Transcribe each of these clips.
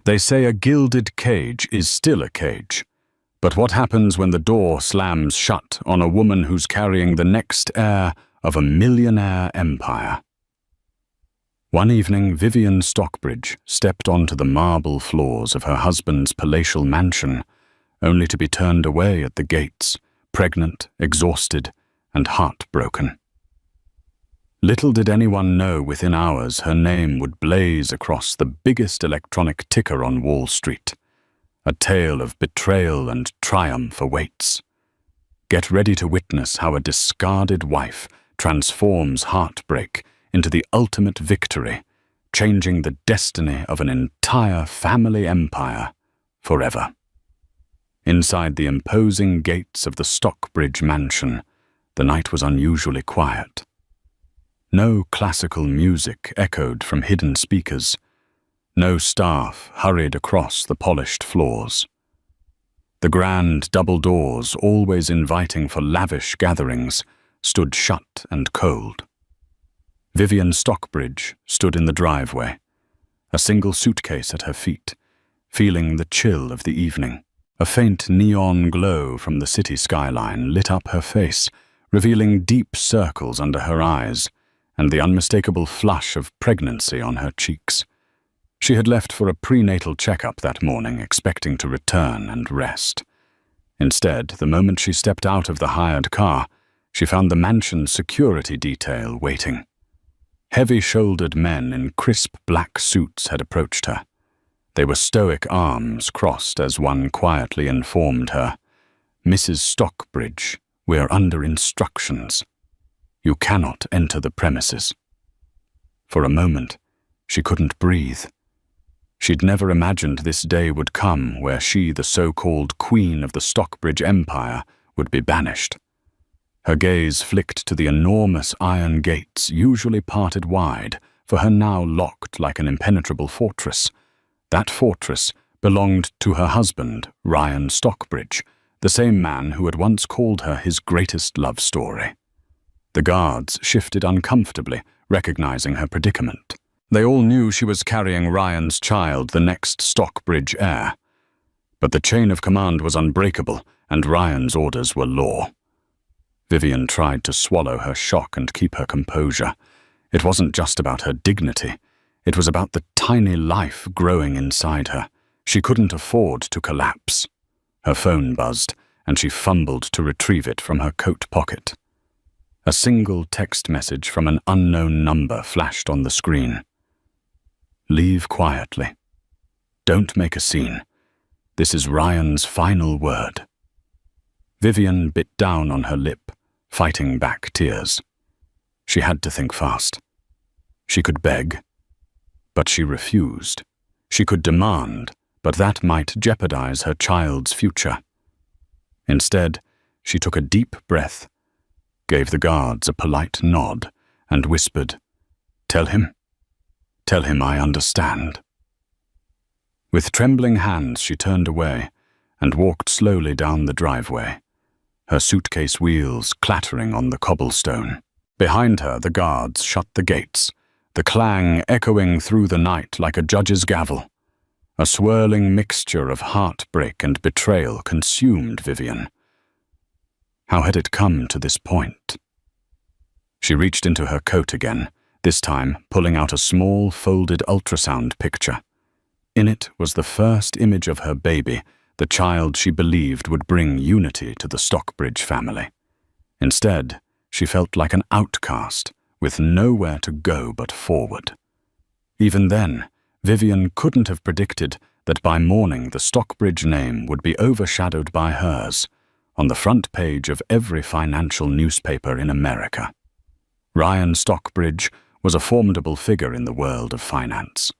They say a gilded cage is still a cage. But what happens when the door slams shut on a woman who's carrying the next heir of a millionaire empire? One evening, Vivian Stockbridge stepped onto the marble floors of her husband's palatial mansion, only to be turned away at the gates, pregnant, exhausted, and heartbroken. Little did anyone know within hours her name would blaze across the biggest electronic ticker on Wall Street. A tale of betrayal and triumph awaits. Get ready to witness how a discarded wife transforms heartbreak into the ultimate victory, changing the destiny of an entire family empire forever. Inside the imposing gates of the Stockbridge mansion, the night was unusually quiet. No classical music echoed from hidden speakers. No staff hurried across the polished floors. The grand double doors, always inviting for lavish gatherings, stood shut and cold. Vivian Stockbridge stood in the driveway, a single suitcase at her feet, feeling the chill of the evening. A faint neon glow from the city skyline lit up her face, revealing deep circles under her eyes and the unmistakable flush of pregnancy on her cheeks. She had left for a prenatal checkup that morning, expecting to return and rest. Instead, the moment she stepped out of the hired car, she found the mansion's security detail waiting. Heavy-shouldered men in crisp black suits had approached her. They were stoic, arms crossed as one quietly informed her, "Mrs. Stockbridge, we're under instructions. You cannot enter the premises." For a moment, she couldn't breathe. She'd never imagined this day would come where she, the so-called queen of the Stockbridge Empire, would be banished. Her gaze flicked to the enormous iron gates, usually parted wide, for her now locked like an impenetrable fortress. That fortress belonged to her husband, Ryan Stockbridge, the same man who had once called her his greatest love story. The guards shifted uncomfortably, recognizing her predicament. They all knew she was carrying Ryan's child, the next Stockbridge heir. But the chain of command was unbreakable, and Ryan's orders were law. Vivian tried to swallow her shock and keep her composure. It wasn't just about her dignity. It was about the tiny life growing inside her. She couldn't afford to collapse. Her phone buzzed, and she fumbled to retrieve it from her coat pocket. A single text message from an unknown number flashed on the screen. "Leave quietly. Don't make a scene. This is Ryan's final word." Vivian bit down on her lip, fighting back tears. She had to think fast. She could beg, but she refused. She could demand, but that might jeopardize her child's future. Instead, she took a deep breath, gave the guards a polite nod, and whispered, "Tell him. Tell him I understand." With trembling hands, she turned away and walked slowly down the driveway, her suitcase wheels clattering on the cobblestone. Behind her, the guards shut the gates, the clang echoing through the night like a judge's gavel. A swirling mixture of heartbreak and betrayal consumed Vivian. How had it come to this point? She reached into her coat again, this time pulling out a small, folded ultrasound picture. In it was the first image of her baby, the child she believed would bring unity to the Stockbridge family. Instead, she felt like an outcast, with nowhere to go but forward. Even then, Vivian couldn't have predicted that by morning the Stockbridge name would be overshadowed by hers, on the front page of every financial newspaper in America. Ryan Stockbridge was a formidable figure in the world of finance.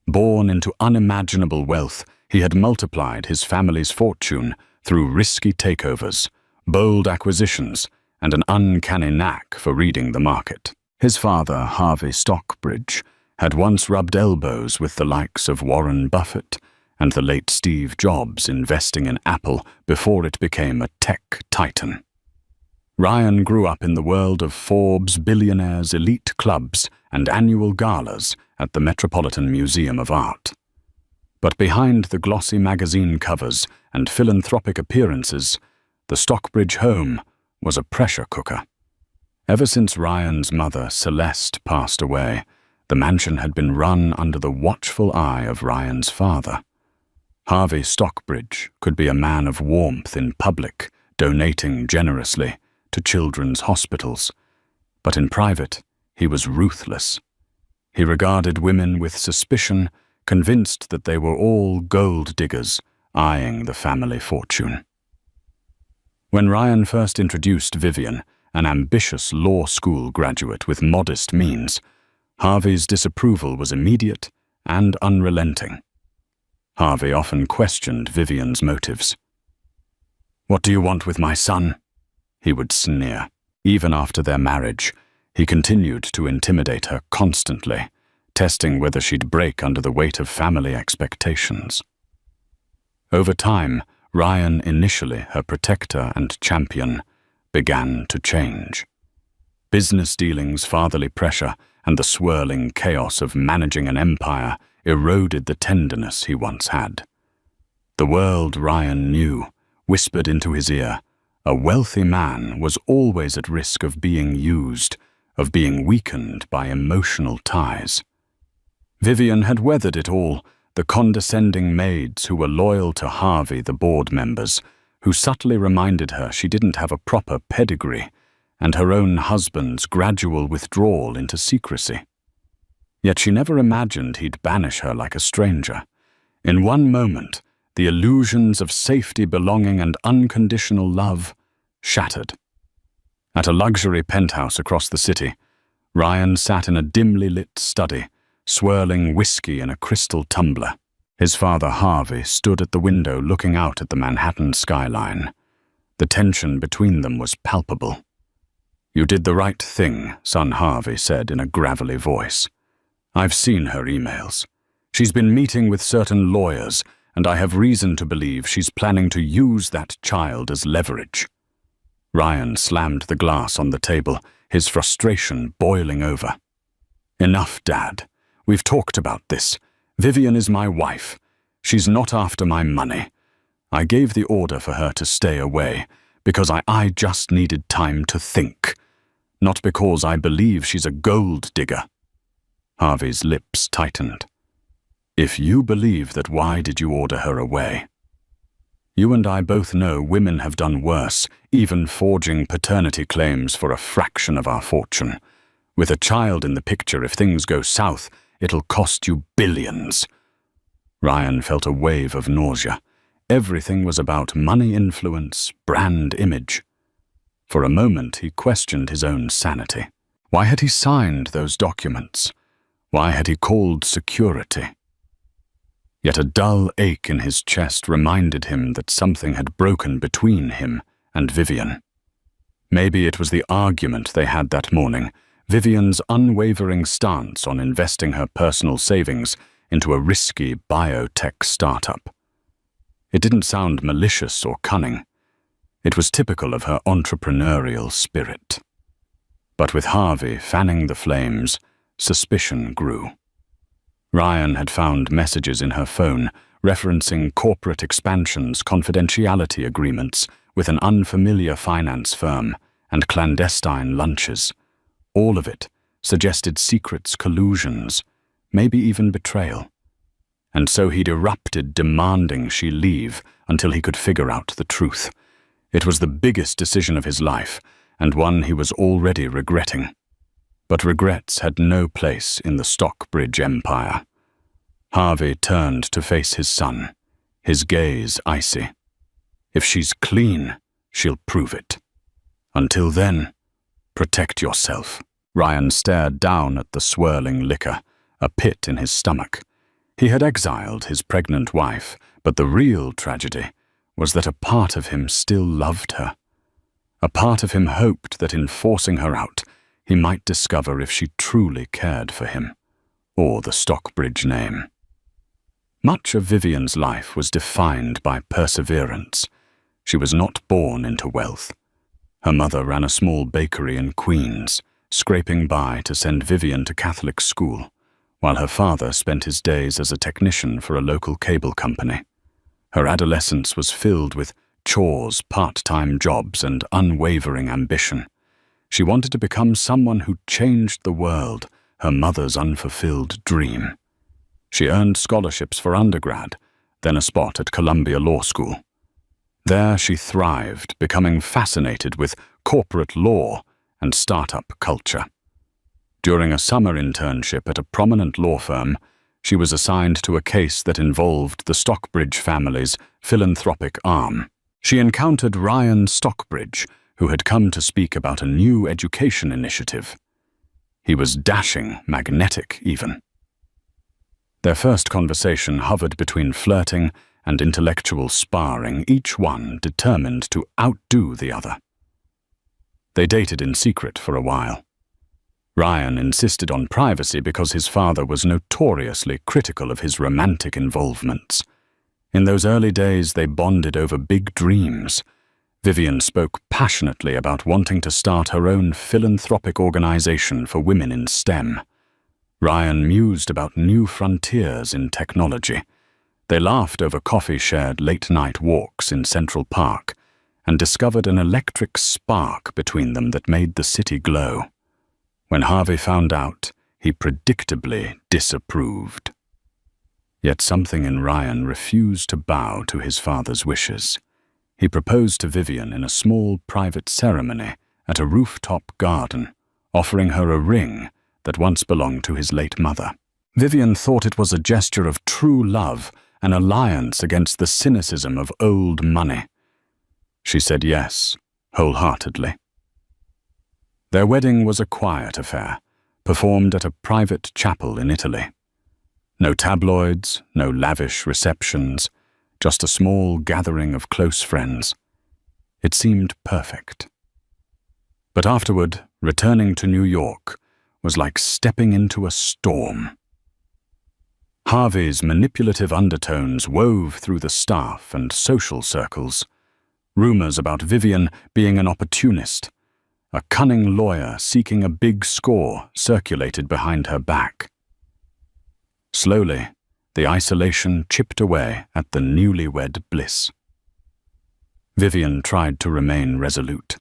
Born into unimaginable wealth, he had multiplied his family's fortune through risky takeovers, bold acquisitions, and an uncanny knack for reading the market. His father, Harvey Stockbridge, had once rubbed elbows with the likes of Warren Buffett and the late Steve Jobs, investing in Apple before it became a tech titan. Ryan grew up in the world of Forbes billionaires' elite clubs and annual galas at the Metropolitan Museum of Art. But behind the glossy magazine covers and philanthropic appearances, the Stockbridge home was a pressure cooker. Ever since Ryan's mother, Celeste, passed away, the mansion had been run under the watchful eye of Ryan's father. Harvey Stockbridge could be a man of warmth in public, donating generously to children's hospitals, but in private he was ruthless. He regarded women with suspicion, convinced that they were all gold diggers eyeing the family fortune. When Ryan first introduced Vivian, an ambitious law school graduate with modest means, Harvey's disapproval was immediate and unrelenting. Harvey often questioned Vivian's motives. "What do you want with my son?" he would sneer. Even after their marriage, he continued to intimidate her constantly, testing whether she'd break under the weight of family expectations. Over time, Ryan, initially her protector and champion, began to change. Business dealings, fatherly pressure, and the swirling chaos of managing an empire eroded the tenderness he once had. The world Ryan knew whispered into his ear, a wealthy man was always at risk of being used, of being weakened by emotional ties. Vivian had weathered it all, the condescending maids who were loyal to Harvey, the board members, who subtly reminded her she didn't have a proper pedigree, and her own husband's gradual withdrawal into secrecy. Yet she never imagined he'd banish her like a stranger. In one moment, the illusions of safety, belonging, and unconditional love shattered. At a luxury penthouse across the city, Ryan sat in a dimly lit study, swirling whiskey in a crystal tumbler. His father, Harvey, stood at the window looking out at the Manhattan skyline. The tension between them was palpable. "You did the right thing," son Harvey said in a gravelly voice. "I've seen her emails. She's been meeting with certain lawyers, and I have reason to believe she's planning to use that child as leverage." Ryan slammed the glass on the table, his frustration boiling over. "Enough, Dad. We've talked about this. Vivian is my wife. She's not after my money. I gave the order for her to stay away because I just needed time to think, not because I believe she's a gold digger." Harvey's lips tightened. "If you believe that, why did you order her away? You and I both know women have done worse, even forging paternity claims for a fraction of our fortune. With a child in the picture, if things go south, it'll cost you billions." Ryan felt a wave of nausea. Everything was about money, influence, brand image. For a moment, he questioned his own sanity. Why had he signed those documents? Why had he called security? Yet a dull ache in his chest reminded him that something had broken between him and Vivian. Maybe it was the argument they had that morning, Vivian's unwavering stance on investing her personal savings into a risky biotech startup. It didn't sound malicious or cunning. It was typical of her entrepreneurial spirit. But with Harvey fanning the flames, suspicion grew. Ryan had found messages in her phone referencing corporate expansions, confidentiality agreements with an unfamiliar finance firm, and clandestine lunches. All of it suggested secrets, collusions, maybe even betrayal. And so he'd erupted, demanding she leave until he could figure out the truth. It was the biggest decision of his life, and one he was already regretting. But regrets had no place in the Stockbridge empire. Harvey turned to face his son, his gaze icy. "If she's clean, she'll prove it. Until then, protect yourself." Ryan stared down at the swirling liquor, a pit in his stomach. He had exiled his pregnant wife, but the real tragedy was that a part of him still loved her. A part of him hoped that in forcing her out, he might discover if she truly cared for him, or the Stockbridge name. Much of Vivian's life was defined by perseverance. She was not born into wealth. Her mother ran a small bakery in Queens, scraping by to send Vivian to Catholic school, while her father spent his days as a technician for a local cable company. Her adolescence was filled with chores, part-time jobs, and unwavering ambition. She wanted to become someone who changed the world, her mother's unfulfilled dream. She earned scholarships for undergrad, then a spot at Columbia Law School. There she thrived, becoming fascinated with corporate law and startup culture. During a summer internship at a prominent law firm, she was assigned to a case that involved the Stockbridge family's philanthropic arm. She encountered Ryan Stockbridge, who had come to speak about a new education initiative. He was dashing, magnetic even. Their first conversation hovered between flirting and intellectual sparring, each one determined to outdo the other. They dated in secret for a while. Ryan insisted on privacy because his father was notoriously critical of his romantic involvements. In those early days, they bonded over big dreams. Vivian spoke passionately about wanting to start her own philanthropic organization for women in STEM. Ryan mused about new frontiers in technology. They laughed over coffee-shared late-night walks in Central Park and discovered an electric spark between them that made the city glow. When Harvey found out, he predictably disapproved. Yet something in Ryan refused to bow to his father's wishes. He proposed to Vivian in a small private ceremony at a rooftop garden, offering her a ring that once belonged to his late mother. Vivian thought it was a gesture of true love, an alliance against the cynicism of old money. She said yes, wholeheartedly. Their wedding was a quiet affair, performed at a private chapel in Italy. No tabloids, no lavish receptions, just a small gathering of close friends. It seemed perfect. But afterward, returning to New York was like stepping into a storm. Harvey's manipulative undertones wove through the staff and social circles. Rumors about Vivian being an opportunist, a cunning lawyer seeking a big score, circulated behind her back. Slowly, the isolation chipped away at the newlywed bliss. Vivian tried to remain resolute.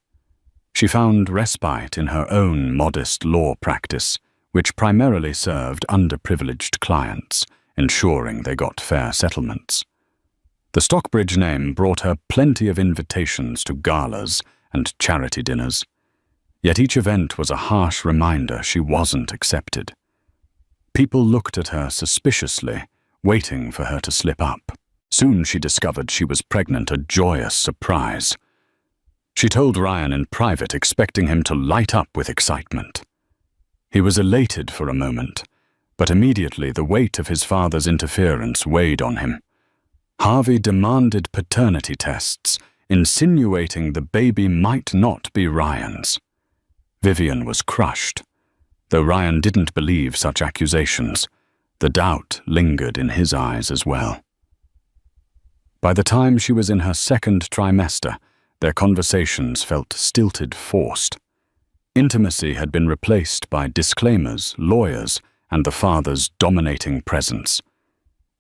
She found respite in her own modest law practice, which primarily served underprivileged clients, ensuring they got fair settlements. The Stockbridge name brought her plenty of invitations to galas and charity dinners, yet each event was a harsh reminder she wasn't accepted. People looked at her suspiciously, waiting for her to slip up. Soon she discovered she was pregnant, a joyous surprise. She told Ryan in private, expecting him to light up with excitement. He was elated for a moment, but immediately the weight of his father's interference weighed on him. Harvey demanded paternity tests, insinuating the baby might not be Ryan's. Vivian was crushed. Though Ryan didn't believe such accusations, the doubt lingered in his eyes as well. By the time she was in her second trimester, their conversations felt stilted, forced. Intimacy had been replaced by disclaimers, lawyers, and the father's dominating presence.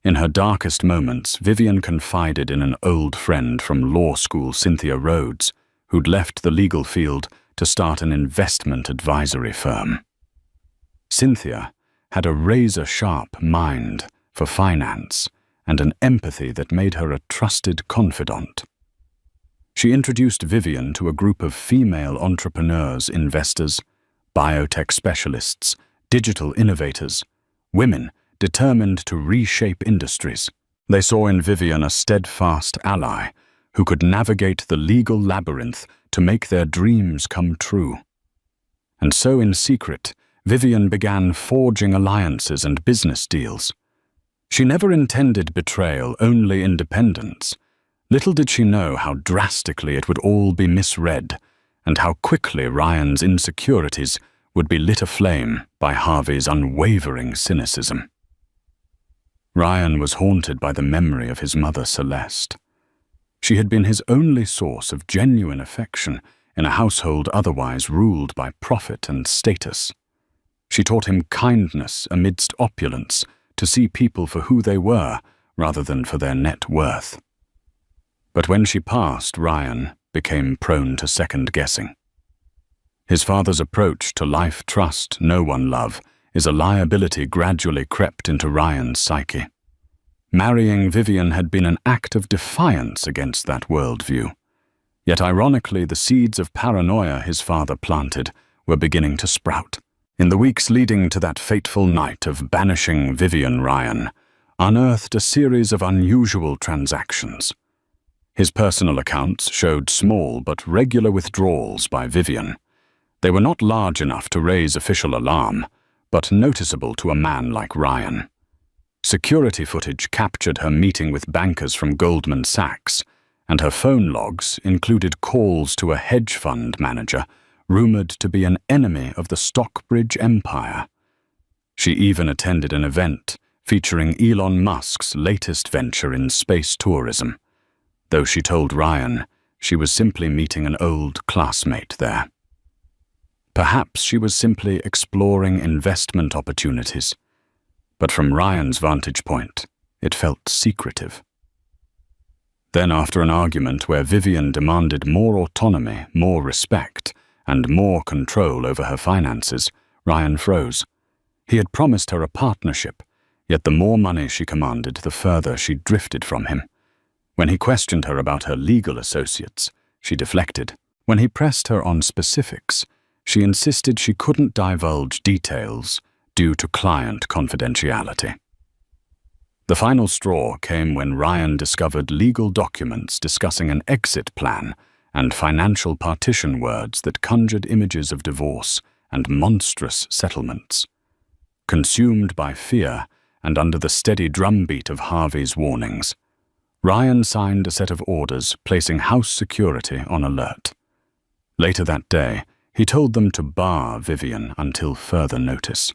In her darkest moments, Vivian confided in an old friend from law school, Cynthia Rhodes, who'd left the legal field to start an investment advisory firm. Cynthia had a razor-sharp mind for finance and an empathy that made her a trusted confidant. She introduced Vivian to a group of female entrepreneurs, investors, biotech specialists, digital innovators, women determined to reshape industries. They saw in Vivian a steadfast ally who could navigate the legal labyrinth to make their dreams come true. And so in secret, Vivian began forging alliances and business deals. She never intended betrayal, only independence. Little did she know how drastically it would all be misread, and how quickly Ryan's insecurities would be lit aflame by Harvey's unwavering cynicism. Ryan was haunted by the memory of his mother, Celeste. She had been his only source of genuine affection in a household otherwise ruled by profit and status. She taught him kindness amidst opulence, to see people for who they were rather than for their net worth. But when she passed, Ryan became prone to second-guessing. His father's approach to life trust, no one love, is a liability gradually crept into Ryan's psyche. Marrying Vivian had been an act of defiance against that worldview. Yet ironically, the seeds of paranoia his father planted were beginning to sprout. In the weeks leading to that fateful night of banishing Vivian, Ryan unearthed a series of unusual transactions. His personal accounts showed small but regular withdrawals by Vivian. They were not large enough to raise official alarm, but noticeable to a man like Ryan. Security footage captured her meeting with bankers from Goldman Sachs, and her phone logs included calls to a hedge fund manager rumored to be an enemy of the Stockbridge empire. She even attended an event featuring Elon Musk's latest venture in space tourism, though she told Ryan she was simply meeting an old classmate there. Perhaps she was simply exploring investment opportunities, but from Ryan's vantage point, it felt secretive. Then, after an argument where Vivian demanded more autonomy, more respect, and more control over her finances, Ryan froze. He had promised her a partnership, yet the more money she commanded, the further she drifted from him. When he questioned her about her legal associates, she deflected. When he pressed her on specifics, she insisted she couldn't divulge details due to client confidentiality. The final straw came when Ryan discovered legal documents discussing an exit plan and financial partition words that conjured images of divorce and monstrous settlements. Consumed by fear and under the steady drumbeat of Harvey's warnings, Ryan signed a set of orders placing house security on alert. Later that day, he told them to bar Vivian until further notice.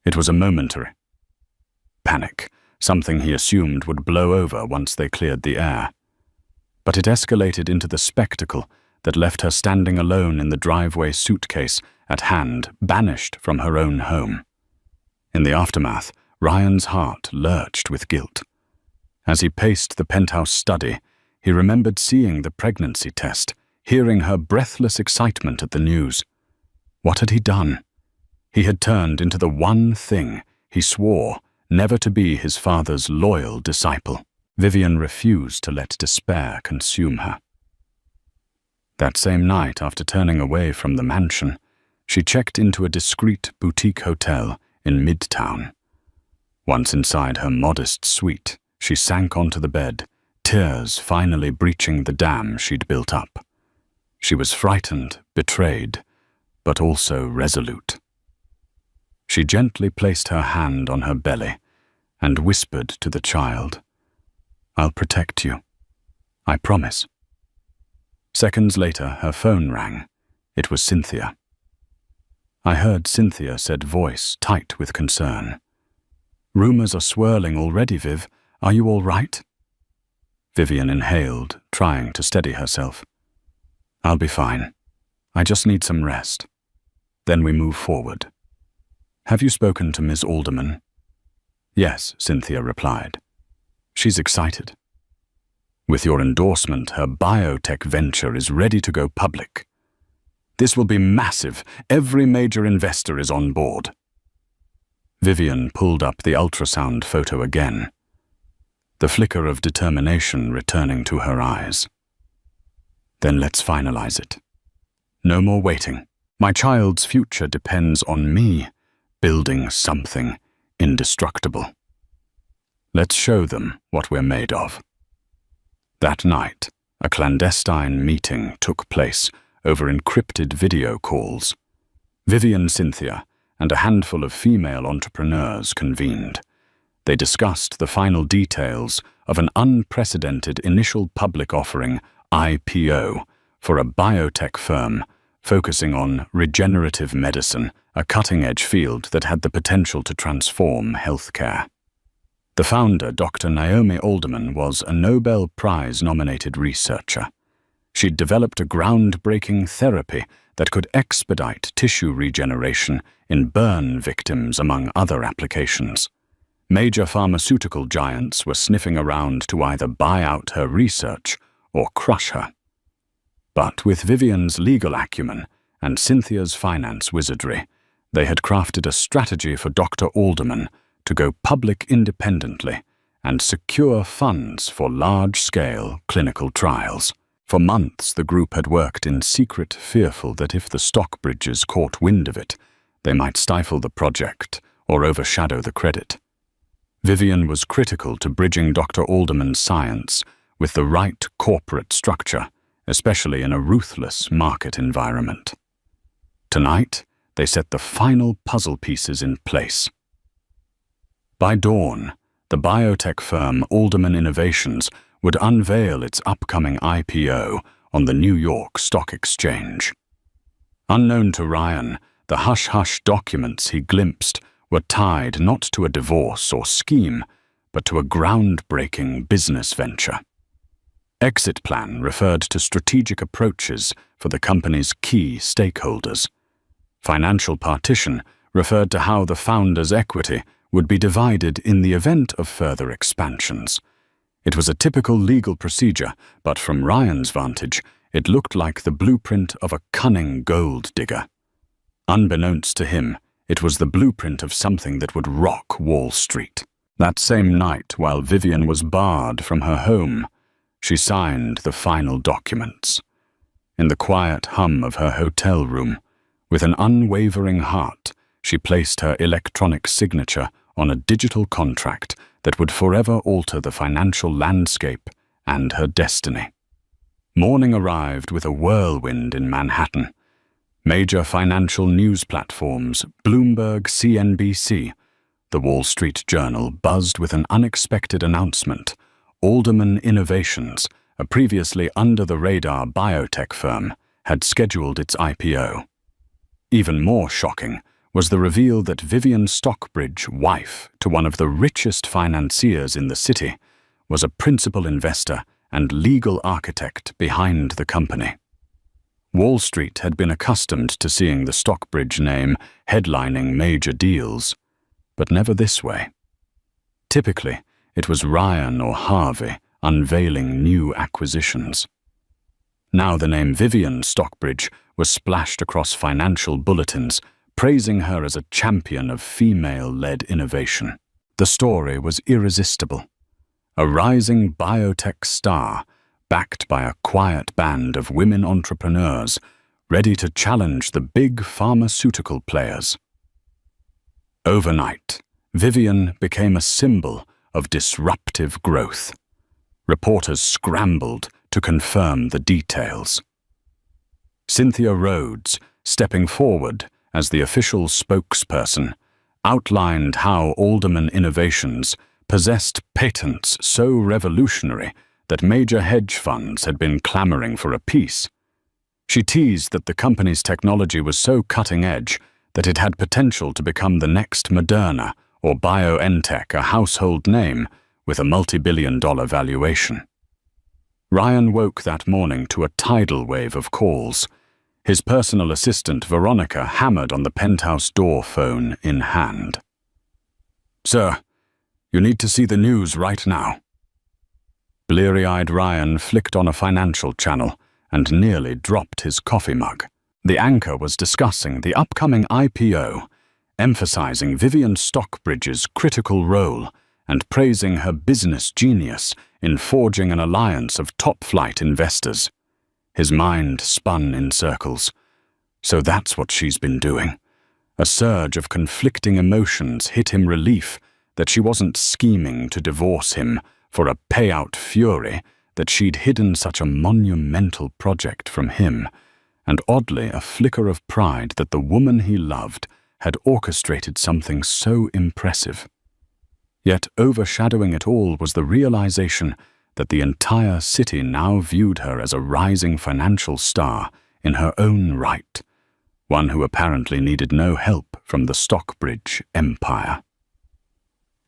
It was a momentary panic, something he assumed would blow over once they cleared the air. But it escalated into the spectacle that left her standing alone in the driveway, suitcase at hand, banished from her own home. In the aftermath, Ryan's heart lurched with guilt. As he paced the penthouse study, he remembered seeing the pregnancy test, hearing her breathless excitement at the news. What had he done? He had turned into the one thing he swore never to be his father's loyal disciple. Vivian refused to let despair consume her. That same night, after turning away from the mansion, she checked into a discreet boutique hotel in Midtown. Once inside her modest suite, she sank onto the bed, tears finally breaching the dam she'd built up. She was frightened, betrayed, but also resolute. She gently placed her hand on her belly and whispered to the child, "I'll protect you. I promise." Seconds later, her phone rang. It was Cynthia. I heard Cynthia said voice tight with concern. "Rumors are swirling already, Viv. Are you all right?" Vivian inhaled, trying to steady herself. "I'll be fine. I just need some rest." Then we move forward. "Have you spoken to Ms. Alderman?" "Yes," Cynthia replied. "She's excited. With your endorsement, her biotech venture is ready to go public. This will be massive. Every major investor is on board." Vivian pulled up the ultrasound photo again, the flicker of determination returning to her eyes. "Then let's finalize it. No more waiting. My child's future depends on me building something indestructible. Let's show them what we're made of." That night, a clandestine meeting took place over encrypted video calls. Vivian, Cynthia, and a handful of female entrepreneurs convened. They discussed the final details of an unprecedented initial public offering, IPO, for a biotech firm focusing on regenerative medicine, a cutting-edge field that had the potential to transform healthcare. The founder, Dr. Naomi Alderman, was a Nobel Prize-nominated researcher. She'd developed a groundbreaking therapy that could expedite tissue regeneration in burn victims among other applications. Major pharmaceutical giants were sniffing around to either buy out her research or crush her. But with Vivian's legal acumen and Cynthia's finance wizardry, they had crafted a strategy for Dr. Alderman to go public independently and secure funds for large-scale clinical trials. For months, the group had worked in secret, fearful that if the Stockbridges caught wind of it, they might stifle the project or overshadow the credit. Vivian was critical to bridging Dr. Alderman's science with the right corporate structure, especially in a ruthless market environment. Tonight, they set the final puzzle pieces in place. By dawn, the biotech firm Alderman Innovations would unveil its upcoming IPO on the New York Stock Exchange. Unknown to Ryan, the hush-hush documents he glimpsed were tied not to a divorce or scheme, but to a groundbreaking business venture. Exit plan referred to strategic approaches for the company's key stakeholders. Financial partition referred to how the founder's equity would be divided in the event of further expansions. It was a typical legal procedure, but from Ryan's vantage, it looked like the blueprint of a cunning gold digger. Unbeknownst to him, it was the blueprint of something that would rock Wall Street. That same night, while Vivian was barred from her home, she signed the final documents. In the quiet hum of her hotel room, with an unwavering heart, she placed her electronic signature on a digital contract that would forever alter the financial landscape and her destiny. Morning arrived with a whirlwind in Manhattan. Major financial news platforms, Bloomberg, CNBC, the Wall Street Journal buzzed with an unexpected announcement. Alderman Innovations, a previously under-the-radar biotech firm, had scheduled its IPO. Even more shocking was the reveal that Vivian Stockbridge, wife to one of the richest financiers in the city, was a principal investor and legal architect behind the company. Wall Street had been accustomed to seeing the Stockbridge name headlining major deals, but never this way. Typically, it was Ryan or Harvey unveiling new acquisitions. Now the name Vivian Stockbridge was splashed across financial bulletins, praising her as a champion of female-led innovation. The story was irresistible. A rising biotech star, backed by a quiet band of women entrepreneurs, ready to challenge the big pharmaceutical players. Overnight, Vivian became a symbol of disruptive growth. Reporters scrambled to confirm the details. Cynthia Rhodes, stepping forward as the official spokesperson, outlined how Alderman Innovations possessed patents so revolutionary that major hedge funds had been clamoring for a piece. She teased that the company's technology was so cutting-edge that it had potential to become the next Moderna or BioNTech, a household name with a multi-billion-dollar valuation. Ryan woke that morning to a tidal wave of calls. His personal assistant, Veronica, hammered on the penthouse door, phone in hand. "Sir, you need to see the news right now." Bleary-eyed Ryan flicked on a financial channel and nearly dropped his coffee mug. The anchor was discussing the upcoming IPO, emphasizing Vivian Stockbridge's critical role and praising her business genius in forging an alliance of top-flight investors. His mind spun in circles. So that's what she's been doing. A surge of conflicting emotions hit him relief that she wasn't scheming to divorce him for a payout fury, that she'd hidden such a monumental project from him, and oddly a flicker of pride that the woman he loved had orchestrated something so impressive. Yet overshadowing it all was the realization that the entire city now viewed her as a rising financial star in her own right, one who apparently needed no help from the Stockbridge empire.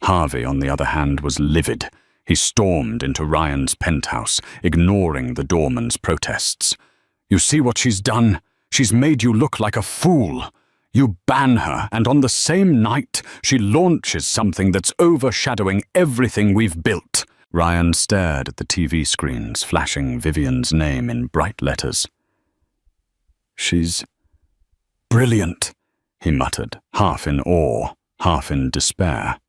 Harvey, on the other hand, was livid. He stormed into Ryan's penthouse, ignoring the doorman's protests. "You see what she's done? She's made you look like a fool. You ban her, and on the same night, she launches something that's overshadowing everything we've built. Ryan stared at the TV screens, flashing Vivian's name in bright letters. She's brilliant, he muttered, half in awe, half in despair.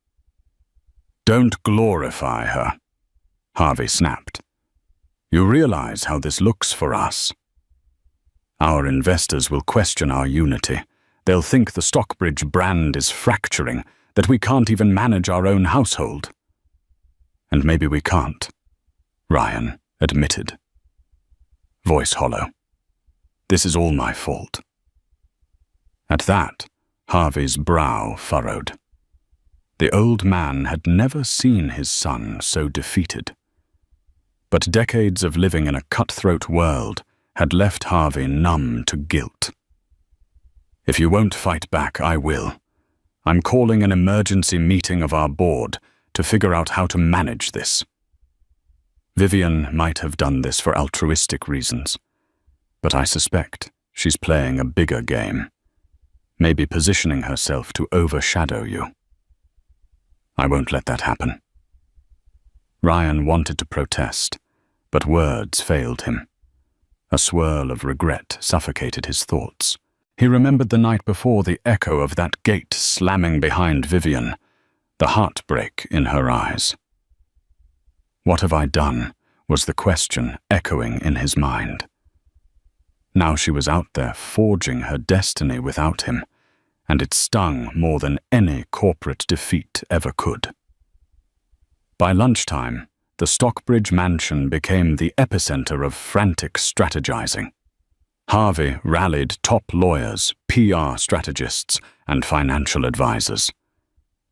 Don't glorify her, Harvey snapped. You realize how this looks for us. Our investors will question our unity. They'll think the Stockbridge brand is fracturing, that we can't even manage our own household. And maybe we can't, Ryan admitted. Voice hollow. This is all my fault. At that, Harvey's brow furrowed. The old man had never seen his son so defeated. But decades of living in a cutthroat world had left Harvey numb to guilt. If you won't fight back, I will. I'm calling an emergency meeting of our board to figure out how to manage this. Vivian might have done this for altruistic reasons, but I suspect she's playing a bigger game, maybe positioning herself to overshadow you. I won't let that happen. Ryan wanted to protest, but words failed him. A swirl of regret suffocated his thoughts. He remembered the night before, the echo of that gate slamming behind Vivian, the heartbreak in her eyes. What have I done, was the question echoing in his mind. Now she was out there forging her destiny without him, and it stung more than any corporate defeat ever could. By lunchtime, the Stockbridge mansion became the epicenter of frantic strategizing. Harvey rallied top lawyers, PR strategists, and financial advisors.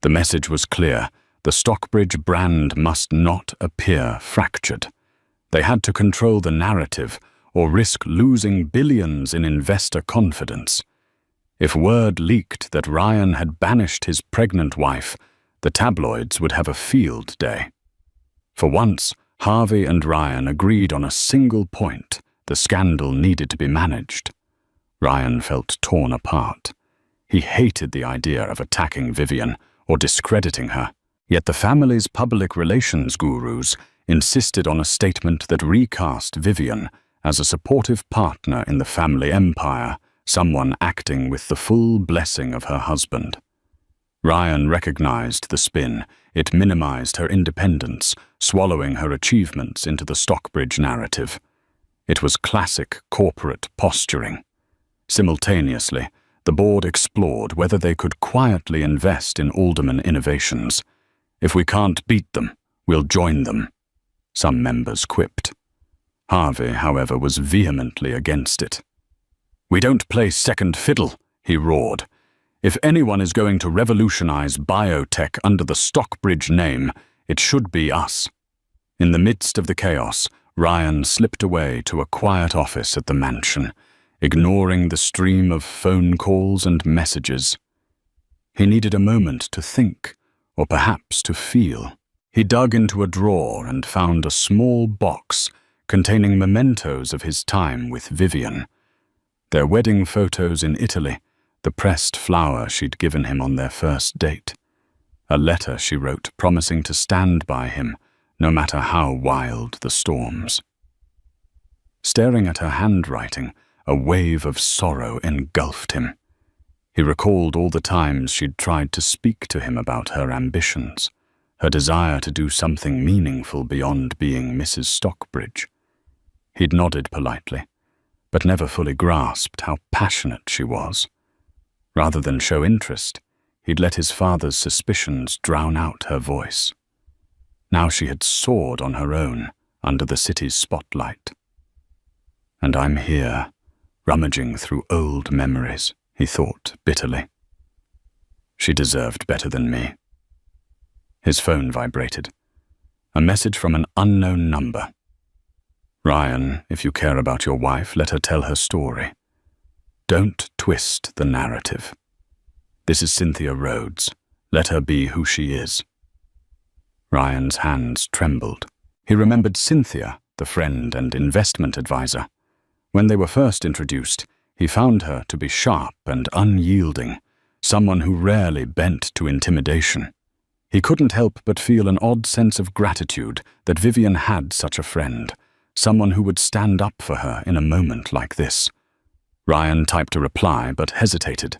The message was clear: the Stockbridge brand must not appear fractured. They had to control the narrative or risk losing billions in investor confidence. If word leaked that Ryan had banished his pregnant wife, the tabloids would have a field day. For once, Harvey and Ryan agreed on a single point: the scandal needed to be managed. Ryan felt torn apart. He hated the idea of attacking Vivian or discrediting her, yet the family's public relations gurus insisted on a statement that recast Vivian as a supportive partner in the family empire, someone acting with the full blessing of her husband. Ryan recognized the spin. It minimized her independence, swallowing her achievements into the Stockbridge narrative. It was classic corporate posturing. Simultaneously, the board explored whether they could quietly invest in Alderman Innovations. If we can't beat them, we'll join them, some members quipped. Harvey, however, was vehemently against it. We don't play second fiddle, he roared. If anyone is going to revolutionize biotech under the Stockbridge name, it should be us. In the midst of the chaos, Ryan slipped away to a quiet office at the mansion, ignoring the stream of phone calls and messages. He needed a moment to think, or perhaps to feel. He dug into a drawer and found a small box containing mementos of his time with Vivian. Their wedding photos in Italy, the pressed flower she'd given him on their first date, a letter she wrote promising to stand by him no matter how wild the storms. Staring at her handwriting, a wave of sorrow engulfed him. He recalled all the times she'd tried to speak to him about her ambitions, her desire to do something meaningful beyond being Mrs. Stockbridge. He'd nodded politely, but never fully grasped how passionate she was. Rather than show interest, he'd let his father's suspicions drown out her voice. Now she had soared on her own under the city's spotlight. And I'm here, rummaging through old memories, he thought bitterly. She deserved better than me. His phone vibrated. A message from an unknown number. Ryan, if you care about your wife, let her tell her story. Don't twist the narrative. This is Cynthia Rhodes. Let her be who she is. Ryan's hands trembled. He remembered Cynthia, the friend and investment advisor. When they were first introduced, He found her to be sharp and unyielding, someone who rarely bent to intimidation. He couldn't help but feel an odd sense of gratitude that Vivian had such a friend, someone who would stand up for her in a moment like this. Ryan typed a reply but hesitated.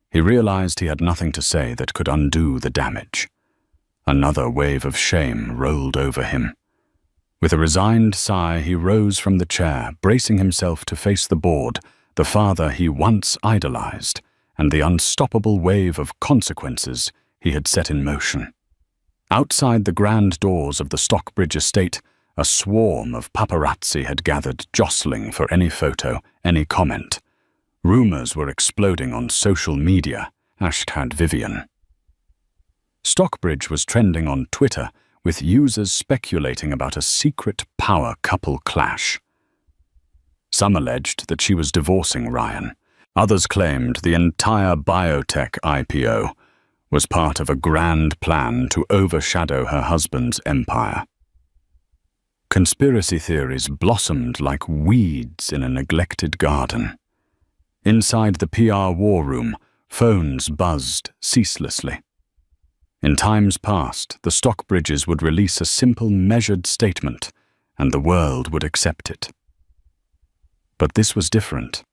He realized he had nothing to say that could undo the damage. Another wave of shame rolled over him. With a resigned sigh, he rose from the chair, bracing himself to face the board, the father he once idolized, and the unstoppable wave of consequences he had set in motion. Outside the grand doors of the Stockbridge estate, a swarm of paparazzi had gathered, jostling for any photo, any comment. Rumors were exploding on social media, #Vivian. Stockbridge was trending on Twitter, with users speculating about a secret power couple clash. Some alleged that she was divorcing Ryan. Others claimed the entire biotech IPO was part of a grand plan to overshadow her husband's empire. Conspiracy theories blossomed like weeds in a neglected garden. Inside the PR war room, phones buzzed ceaselessly. In times past, the Stockbridges would release a simple, measured statement, and the world would accept it. But this was different.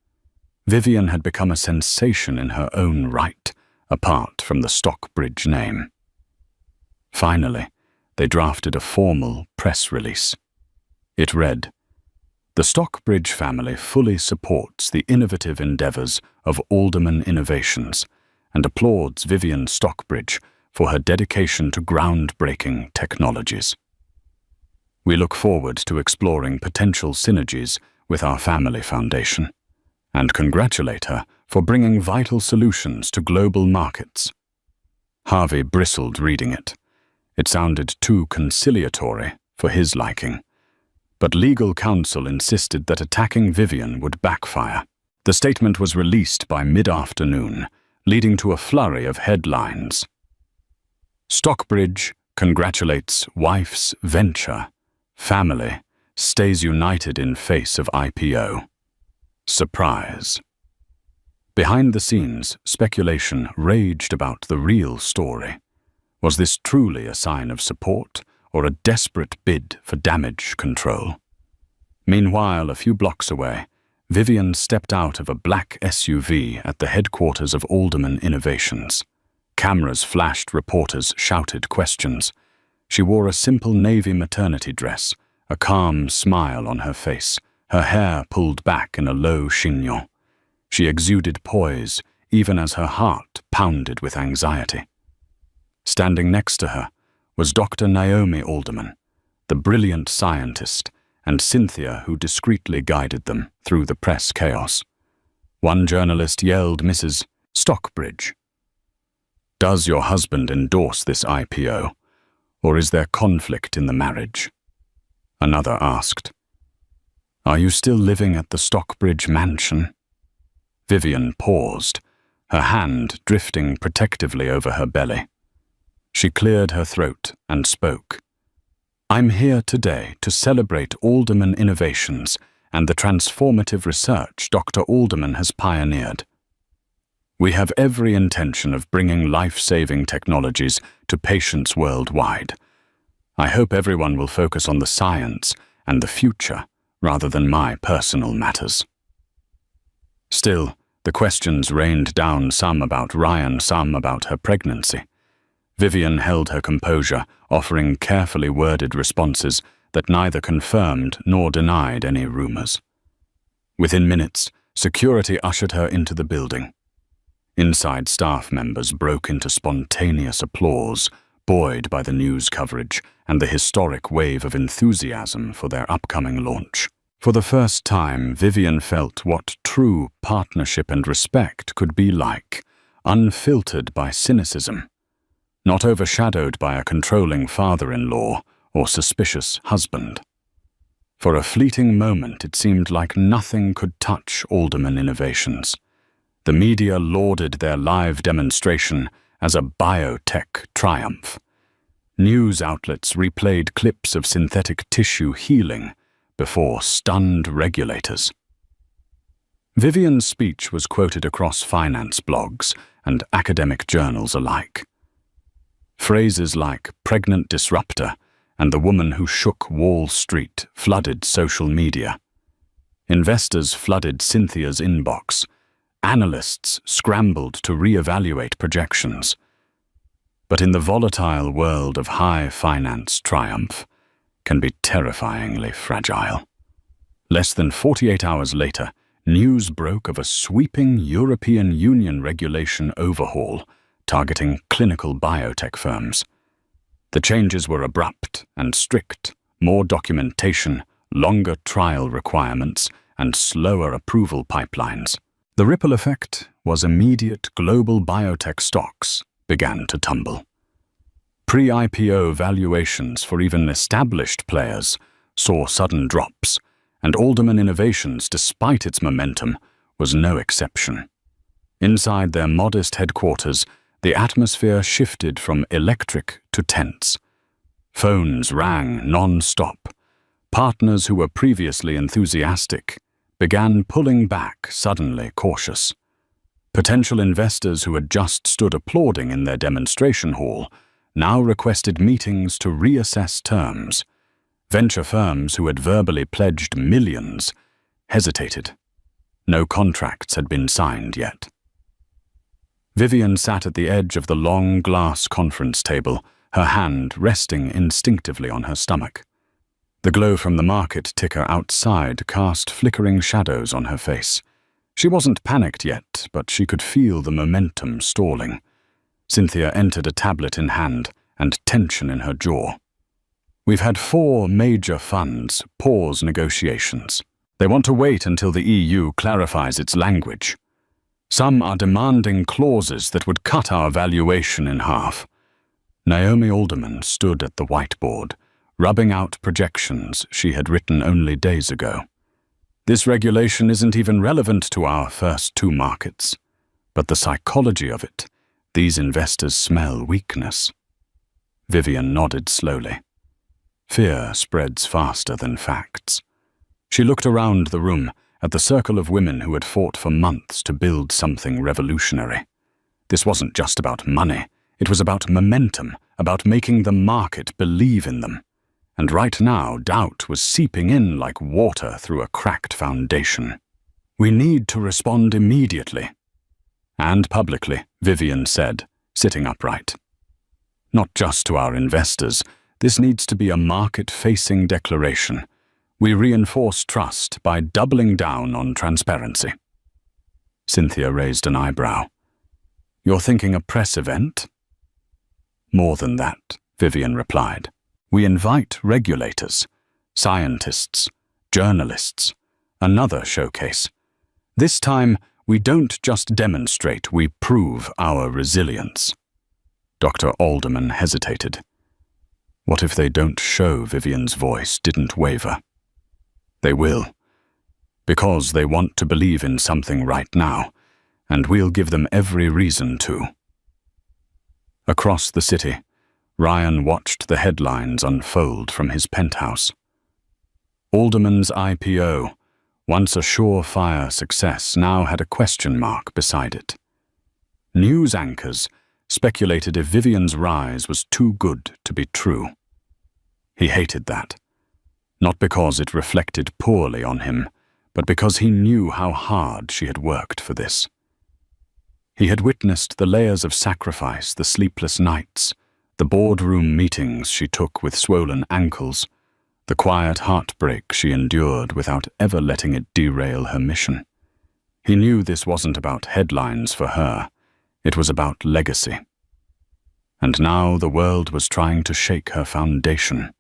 Vivian had become a sensation in her own right, apart from the Stockbridge name. Finally, they drafted a formal press release. It read, "The Stockbridge family fully supports the innovative endeavors of Alderman Innovations and applauds Vivian Stockbridge for her dedication to groundbreaking technologies. We look forward to exploring potential synergies with our family foundation and congratulate her for bringing vital solutions to global markets." Harvey bristled reading it. It sounded too conciliatory for his liking. But legal counsel insisted that attacking Vivian would backfire. The statement was released by mid-afternoon, leading to a flurry of headlines. Stockbridge congratulates wife's venture. Family stays united in face of IPO. Surprise. Behind the scenes, speculation raged about the real story. Was this truly a sign of support or a desperate bid for damage control? Meanwhile, a few blocks away, Vivian stepped out of a black SUV at the headquarters of Alderman Innovations. Cameras flashed, reporters shouted questions. She wore a simple navy maternity dress, a calm smile on her face, her hair pulled back in a low chignon. She exuded poise, even as her heart pounded with anxiety. Standing next to her was Dr. Naomi Alderman, the brilliant scientist, and Cynthia, who discreetly guided them through the press chaos. One journalist yelled, "Mrs. Stockbridge, does your husband endorse this IPO, or is there conflict in the marriage?" Another asked, "Are you still living at the Stockbridge mansion?" Vivian paused, her hand drifting protectively over her belly. She cleared her throat and spoke. "I'm here today to celebrate Alderman Innovations and the transformative research Dr. Alderman has pioneered. We have every intention of bringing life-saving technologies to patients worldwide. I hope everyone will focus on the science and the future rather than my personal matters." Still, the questions rained down, some about Ryan, some about her pregnancy. Vivian held her composure, offering carefully worded responses that neither confirmed nor denied any rumors. Within minutes, security ushered her into the building. Inside, staff members broke into spontaneous applause, buoyed by the news coverage and the historic wave of enthusiasm for their upcoming launch. For the first time, Vivian felt what true partnership and respect could be like, unfiltered by cynicism, not overshadowed by a controlling father-in-law or suspicious husband. For a fleeting moment, it seemed like nothing could touch Alderman Innovations. The media lauded their live demonstration as a biotech triumph. News outlets replayed clips of synthetic tissue healing before stunned regulators. Vivian's speech was quoted across finance blogs and academic journals alike. Phrases like pregnant disruptor and the woman who shook Wall Street flooded social media. Investors flooded Cynthia's inbox. Analysts scrambled to re-evaluate projections. But in the volatile world of high finance, triumph can be terrifyingly fragile. Less than 48 hours later, news broke of a sweeping European Union regulation overhaul targeting clinical biotech firms. The changes were abrupt and strict: more documentation, longer trial requirements, and slower approval pipelines. The ripple effect was immediate. Global biotech stocks began to tumble. Pre-IPO valuations for even established players saw sudden drops, and Alderman Innovations, despite its momentum, was no exception. Inside their modest headquarters, the atmosphere shifted from electric to tense. Phones rang non-stop. Partners who were previously enthusiastic began pulling back, suddenly cautious. Potential investors who had just stood applauding in their demonstration hall now requested meetings to reassess terms. Venture firms who had verbally pledged millions hesitated. No contracts had been signed yet. Vivian sat at the edge of the long glass conference table, her hand resting instinctively on her stomach. The glow from the market ticker outside cast flickering shadows on her face. She wasn't panicked yet, but she could feel the momentum stalling. Cynthia entered, a tablet in hand, and tension in her jaw. We've had 4 major funds pause negotiations. They want to wait until the EU clarifies its language. Some are demanding clauses that would cut our valuation in half. Naomi Alderman stood at the whiteboard, rubbing out projections she had written only days ago. This regulation isn't even relevant to our first 2 markets, but the psychology of it, these investors smell weakness. Vivian nodded slowly. Fear spreads faster than facts. She looked around the room at the circle of women who had fought for months to build something revolutionary. This wasn't just about money. It was about momentum, about making the market believe in them. And right now, doubt was seeping in like water through a cracked foundation. We need to respond immediately. And publicly, Vivian said, sitting upright. Not just to our investors. This needs to be a market-facing declaration. We reinforce trust by doubling down on transparency. Cynthia raised an eyebrow. You're thinking a press event? More than that, Vivian replied. We invite regulators, scientists, journalists, another showcase. This time, we don't just demonstrate, we prove our resilience. Dr. Alderman hesitated. What if they don't show? Vivian's voice didn't waver. They will, because they want to believe in something right now, and we'll give them every reason to. Across the city, Ryan watched the headlines unfold from his penthouse. Alderman's IPO, once a surefire success, now had a question mark beside it. News anchors speculated if Vivian's rise was too good to be true. He hated that, not because it reflected poorly on him, but because he knew how hard she had worked for this. He had witnessed the layers of sacrifice, the sleepless nights, the boardroom meetings she took with swollen ankles, the quiet heartbreak she endured without ever letting it derail her mission. He knew this wasn't about headlines for her, it was about legacy. And now the world was trying to shake her foundation.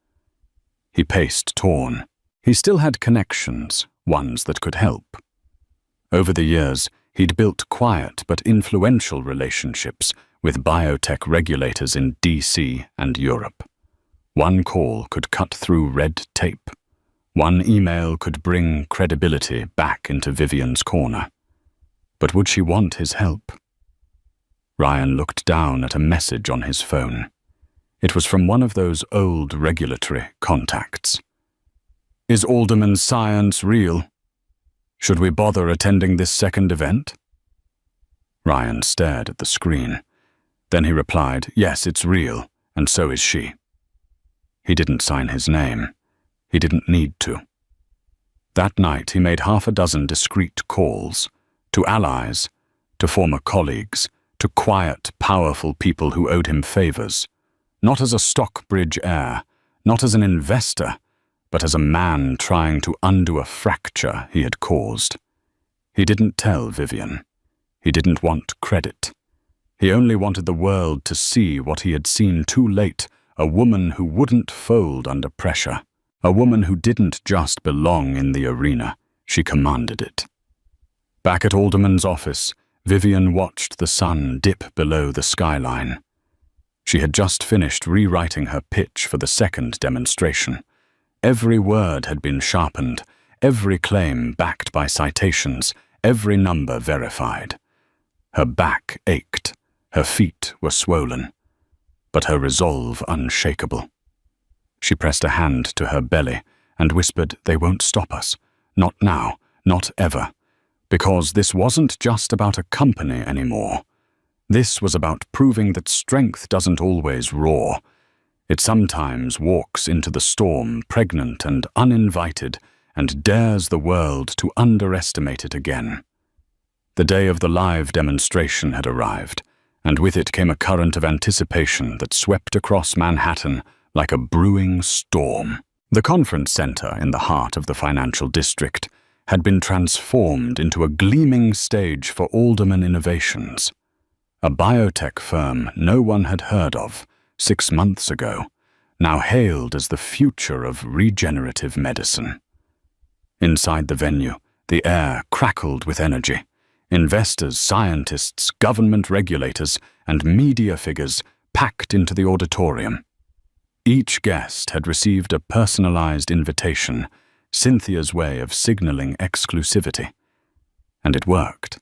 He paced, torn. He still had connections, ones that could help. Over the years, he'd built quiet but influential relationships with biotech regulators in DC and Europe. One call could cut through red tape. One email could bring credibility back into Vivian's corner. But would she want his help? Ryan looked down at a message on his phone. It was from one of those old regulatory contacts. Is Alderman's science real? Should we bother attending this second event? Ryan stared at the screen. Then he replied, yes, it's real, and so is she. He didn't sign his name. He didn't need to. That night he made 6 discreet calls, to allies, to former colleagues, to quiet, powerful people who owed him favors, not as a Stockbridge heir, not as an investor, but as a man trying to undo a fracture he had caused. He didn't tell Vivian. He didn't want credit. He only wanted the world to see what he had seen too late, a woman who wouldn't fold under pressure, a woman who didn't just belong in the arena, she commanded it. Back at Alderman's office, Vivian watched the sun dip below the skyline. She had just finished rewriting her pitch for the second demonstration. Every word had been sharpened, every claim backed by citations, every number verified. Her back ached, her feet were swollen, but her resolve unshakable. She pressed a hand to her belly and whispered, they won't stop us. Not now, not ever. Because this wasn't just about a company anymore. This was about proving that strength doesn't always roar. It sometimes walks into the storm pregnant and uninvited and dares the world to underestimate it again. The day of the live demonstration had arrived, and with it came a current of anticipation that swept across Manhattan like a brewing storm. The conference center in the heart of the financial district had been transformed into a gleaming stage for alderman innovations. A biotech firm no one had heard of 6 months ago, now hailed as the future of regenerative medicine. Inside the venue, the air crackled with energy. Investors, scientists, government regulators, and media figures packed into the auditorium. Each guest had received a personalized invitation, Cynthia's way of signaling exclusivity. And it worked.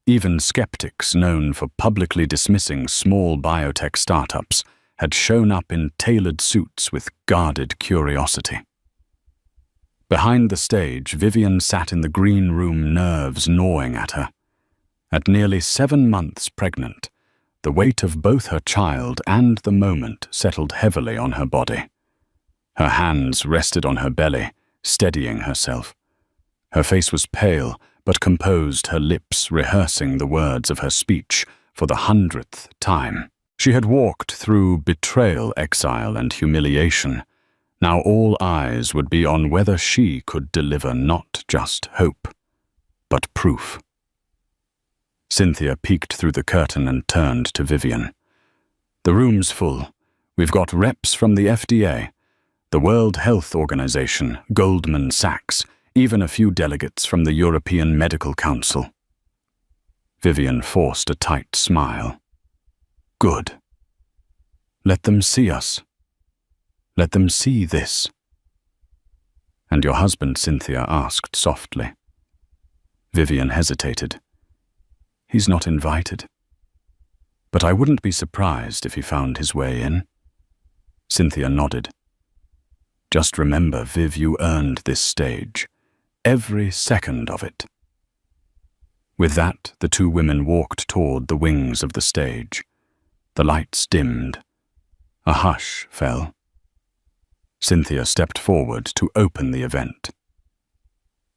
Even skeptics known for publicly dismissing small biotech startups had shown up in tailored suits with guarded curiosity. Behind the stage, Vivian sat in the green room, nerves gnawing at her. At nearly 7 months pregnant, the weight of both her child and the moment settled heavily on her body. Her hands rested on her belly, steadying herself. Her face was pale, but composed, her lips rehearsing the words of her speech for the 100th time. She had walked through betrayal, exile, and humiliation. Now all eyes would be on whether she could deliver not just hope, but proof. Cynthia peeked through the curtain and turned to Vivian. The room's full. We've got reps from the FDA, the World Health Organization, Goldman Sachs, even a few delegates from the European Medical Council. Vivian forced a tight smile. Good. Let them see us. Let them see this. And your husband, Cynthia asked softly. Vivian hesitated. He's not invited. But I wouldn't be surprised if he found his way in. Cynthia nodded. Just remember, Viv, you earned this stage. Every second of it. With that, the two women walked toward the wings of the stage. The lights dimmed. A hush fell. Cynthia stepped forward to open the event.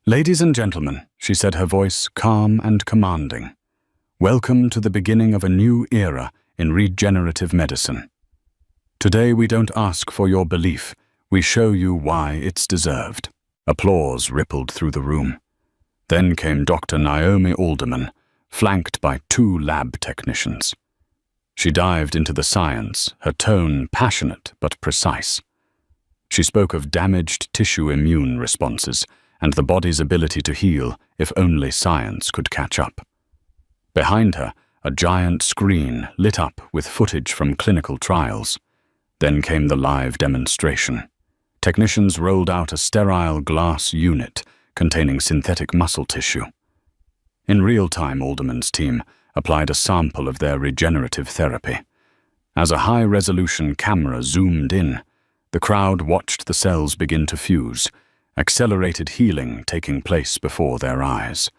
Ladies and gentlemen, she said, her voice calm and commanding. Welcome to the beginning of a new era in regenerative medicine. Today we don't ask for your belief, we show you why it's deserved. Applause rippled through the room. Then came Dr. Naomi Alderman, flanked by 2 lab technicians. She dived into the science, her tone passionate but precise. She spoke of damaged tissue immune responses and the body's ability to heal if only science could catch up. Behind her, a giant screen lit up with footage from clinical trials. Then came the live demonstration. Technicians rolled out a sterile glass unit containing synthetic muscle tissue. In real time, Alderman's team applied a sample of their regenerative therapy. As a high-resolution camera zoomed in, the crowd watched the cells begin to fuse, accelerated healing taking place before their eyes.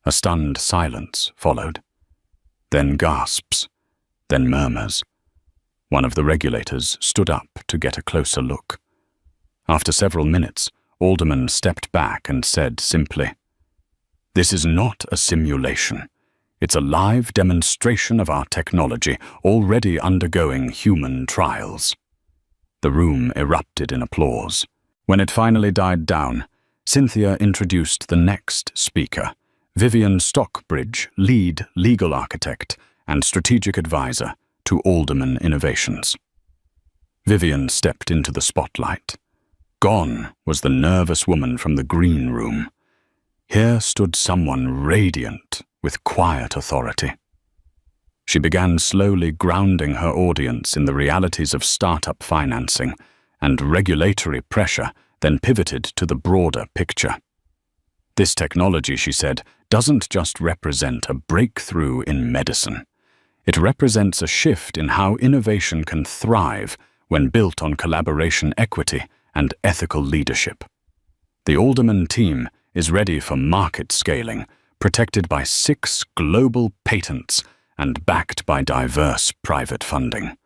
A stunned silence followed. Then gasps, then murmurs. One of the regulators stood up to get a closer look. After several minutes, Alderman stepped back and said simply, "This is not a simulation. It's a live demonstration of our technology already undergoing human trials." The room erupted in applause. When it finally died down, Cynthia introduced the next speaker, Vivian Stockbridge, lead legal architect and strategic advisor to Alderman Innovations. Vivian stepped into the spotlight. Gone was the nervous woman from the green room. Here stood someone radiant with quiet authority. She began slowly grounding her audience in the realities of startup financing and regulatory pressure, then pivoted to the broader picture. This technology, she said, doesn't just represent a breakthrough in medicine. It represents a shift in how innovation can thrive when built on collaboration, equity, and ethical leadership. The Alderman team is ready for market scaling, protected by 6 global patents and backed by diverse private funding.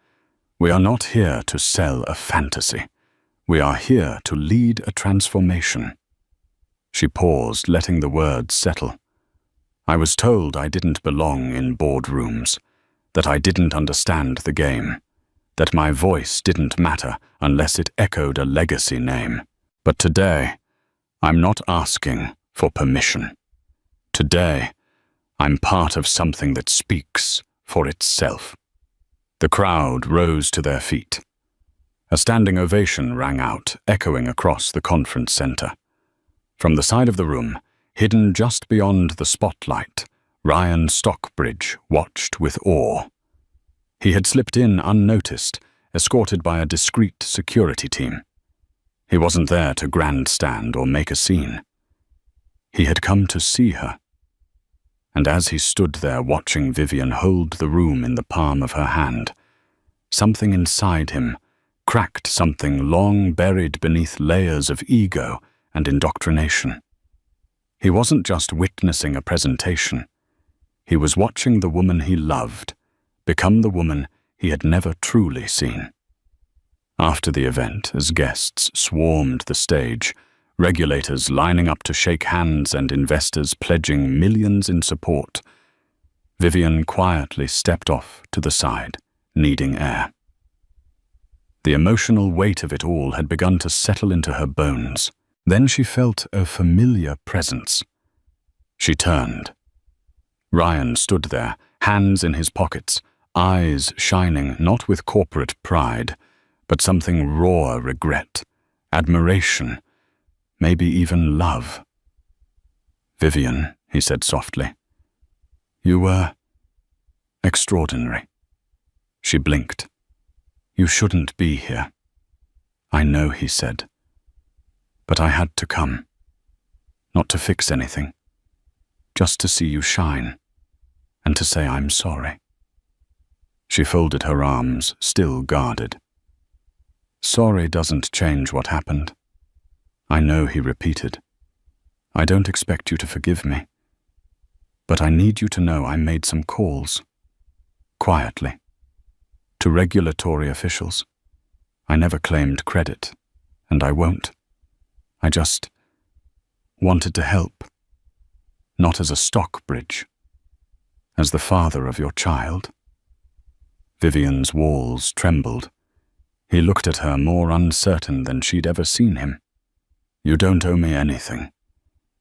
We are not here to sell a fantasy. We are here to lead a transformation. She paused, letting the words settle. I was told I didn't belong in boardrooms, that I didn't understand the game, that my voice didn't matter unless it echoed a legacy name. But today, I'm not asking for permission. Today, I'm part of something that speaks for itself. The crowd rose to their feet. A standing ovation rang out, echoing across the conference center. From the side of the room, hidden just beyond the spotlight, Ryan Stockbridge watched with awe. He had slipped in unnoticed, escorted by a discreet security team. He wasn't there to grandstand or make a scene. He had come to see her. And as he stood there watching Vivian hold the room in the palm of her hand, something inside him cracked, something long buried beneath layers of ego and indoctrination. He wasn't just witnessing a presentation. He was watching the woman he loved become the woman he had never truly seen. After the event, as guests swarmed the stage, regulators lining up to shake hands and investors pledging millions in support, Vivian quietly stepped off to the side, needing air. The emotional weight of it all had begun to settle into her bones. Then she felt a familiar presence. She turned. Ryan stood there, hands in his pockets, eyes shining not with corporate pride, but something raw regret, admiration, maybe even love. "Vivian," he said softly, "you were extraordinary." She blinked. "You shouldn't be here." "I know," he said, "but I had to come. Not to fix anything, just to see you shine, and to say I'm sorry." She folded her arms, still guarded. "Sorry doesn't change what happened." "I know," he repeated. "I don't expect you to forgive me. But I need you to know I made some calls. Quietly. To regulatory officials. I never claimed credit, and I won't. I just wanted to help. Not as a Stockbridge. As the father of your child." Vivian's walls trembled. He looked at her more uncertain than she'd ever seen him. "You don't owe me anything.